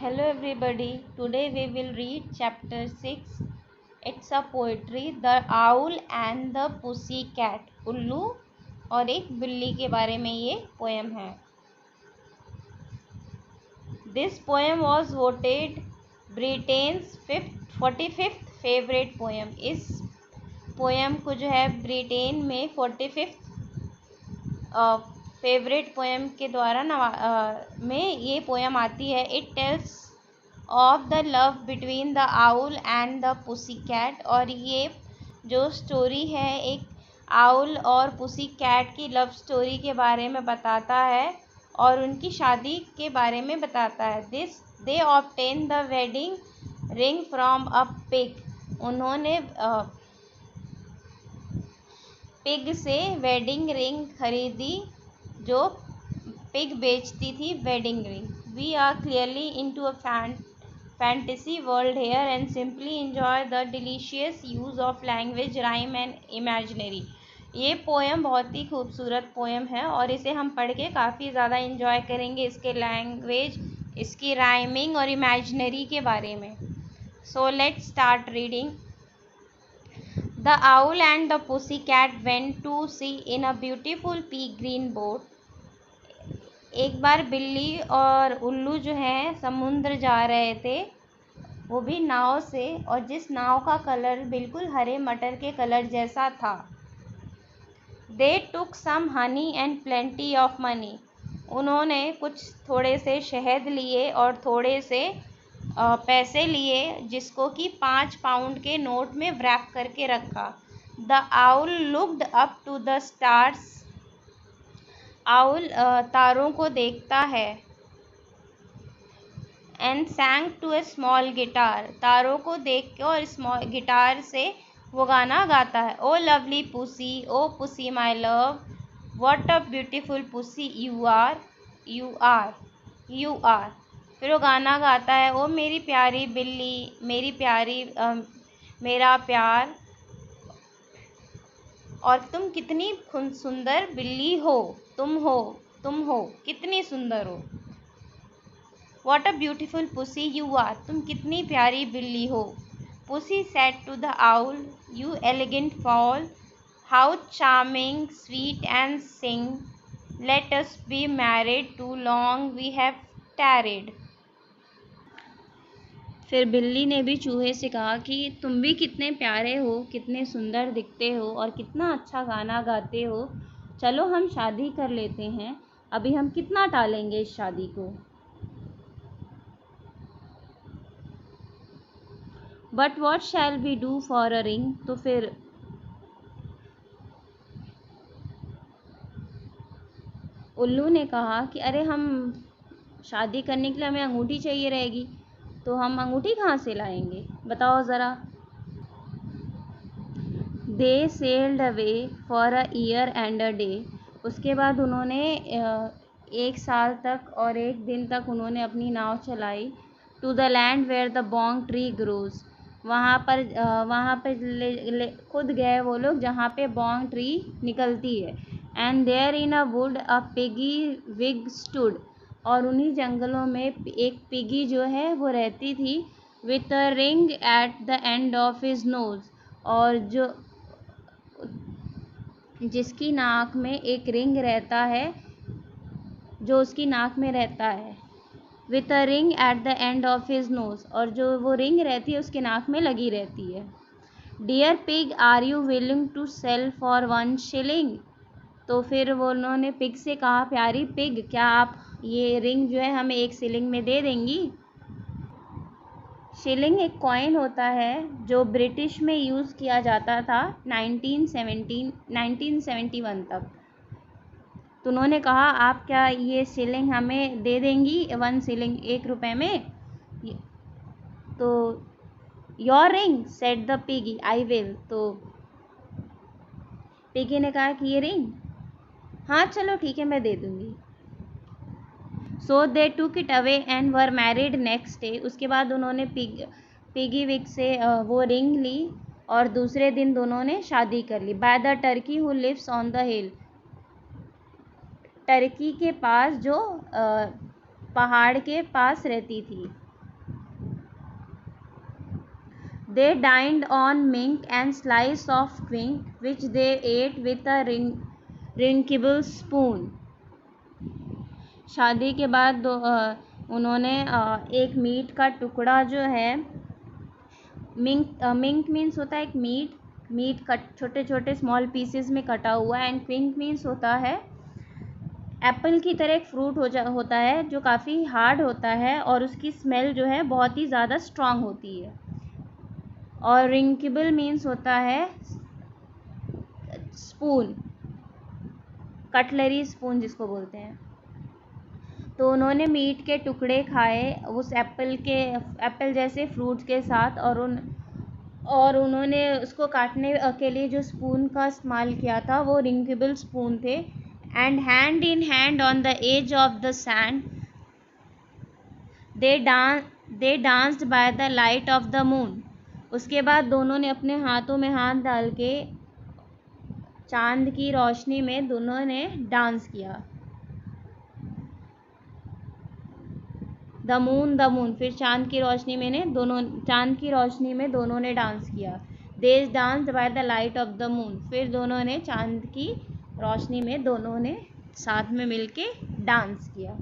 Hello everybody. Today we will read chapter 6. It's a poetry, The Owl and the Pussy Cat. उल्लू और एक बिल्ली के बारे में ये पोएम है. This poem was voted Britain's 45th favorite poem. इस पोएम को जो है ब्रिटेन में 45th फेवरेट पोएम के द्वारा में ये पोएम आती है. It tells of the love between the owl and the pussy cat. और ये जो स्टोरी है एक आउल और पुसी कैट की लव स्टोरी के बारे में बताता है और उनकी शादी के बारे में बताता है. They obtain the wedding ring from a pig. उन्होंने पिग से वेडिंग रिंग खरीदी जो पिग बेचती थी wedding ring. We are clearly into a fantasy world here and simply enjoy the delicious use of language, rhyme and imaginary. ये poem बहुत ही खूबसूरत पोएम है और इसे हम पढ़ के काफ़ी ज़्यादा इंजॉय करेंगे इसके लैंग्वेज, इसकी राइमिंग और इमेजिनरी के बारे में. So let's start reading. The owl and the pussy cat went to sea in a beautiful pea green boat. एक बार बिल्ली और उल्लू जो हैं समुद्र जा रहे थे, वो भी नाव से, और जिस नाव का कलर बिल्कुल हरे मटर के कलर जैसा था. They took some honey and plenty of money. उन्होंने कुछ थोड़े से शहद लिए और थोड़े से पैसे लिए जिसको कि 5 पाउंड के नोट में व्रैप करके रखा. The owl looked up to the stars. Owl तारों को देखता है. And sang to a small guitar. तारों को देख के और स्मॉल गिटार से वो गाना गाता है. Oh lovely pussy, oh pussy my love, what a beautiful pussy you are, you are, you are. फिर वो गाना गाता है. ओ मेरी प्यारी बिल्ली, मेरी प्यारी मेरा प्यार, और तुम कितनी सुंदर बिल्ली हो, तुम हो कितनी सुंदर हो. What a beautiful pussy you are. तुम कितनी प्यारी बिल्ली हो. Pussy said to the owl, you elegant fowl, how charming, sweet and sing, let us be married, too long we have tarried. फिर बिल्ली ने भी चूहे से कहा कि तुम भी कितने प्यारे हो, कितने सुंदर दिखते हो और कितना अच्छा गाना गाते हो. चलो हम शादी कर लेते हैं. अभी हम कितना टालेंगे इस शादी को. But what shall we do for a ring. तो फिर उल्लू ने कहा कि अरे हम शादी करने के लिए हमें अंगूठी चाहिए रहेगी, तो हम अंगूठी कहाँ से लाएंगे, बताओ ज़रा. They sailed away for a year and a day. उसके बाद उन्होंने 1 साल तक और 1 दिन तक उन्होंने अपनी नाव चलाई. To the land where the bong tree grows. वहाँ पर खुद गए वो लोग जहाँ पे बॉन्ग ट्री निकलती है. And there in a wood a piggy wig stood. और उन्हीं जंगलों में एक पिगी जो है वो रहती थी. With a ring at the end of his nose. और जिसकी नाक में एक रिंग रहता है, जो उसकी नाक में रहता है. With a ring at the end of his nose. और जो वो रिंग रहती है उसके नाक में लगी रहती है. Dear pig, are you willing to sell for 1 shilling. तो फिर वो उन्होंने पिग से कहा, प्यारी पिग, क्या आप ये रिंग जो है हमें 1 शिलिंग में दे देंगी. शिलिंग एक कॉइन होता है जो ब्रिटिश में यूज़ किया जाता था 1971 तक. तो उन्होंने कहा, आप क्या ये शिलिंग हमें दे देंगी, 1 शिलिंग, 1 रुपये में. तो your ring said the piggy, I will. तो पिगी ने कहा कि ये रिंग, हाँ चलो ठीक है मैं दे दूँगी. So they took it away and were married next day. उसके बाद उन्होंने पिगी विग से वो रिंग ली और दूसरे दिन दोनों ने शादी कर ली. By the turkey who lives on the hill. Turkey के पास जो पहाड़ के पास रहती थी. They dined on mink and slice of twink, which they ate with a drinkable spoon. शादी के बाद उन्होंने एक मीट का टुकड़ा जो है, मिंक मीन्स होता है एक मीट कट छोटे छोटे स्मॉल पीसेस में कटा हुआ, एंड ट्विंक मीन्स होता है एप्पल की तरह एक फ्रूट होता है जो काफ़ी हार्ड होता है और उसकी स्मेल जो है बहुत ही ज़्यादा स्ट्रॉन्ग होती है। और रिंकेबल मीन्स होता है स्पून, कटलरी स्पून जिसको बोलते हैं। तो उन्होंने मीट के टुकड़े खाए उस एप्पल जैसे फ्रूट के साथ, और उन्होंने उसको काटने के लिए जो स्पून का इस्तेमाल किया था वो रिंकेबल स्पून थे। And hand in hand on the edge of the sand they danced by the light of the moon. उसके बाद दोनों ने अपने हाथों में हाथ डाल के चांद की रोशनी में दोनों ने डांस किया। द मून, फिर चांद की रोशनी में दोनों ने डांस किया। They danced by the light of the moon, फिर दोनों ने चांद की रोशनी में दोनों ने साथ में मिलके डांस किया।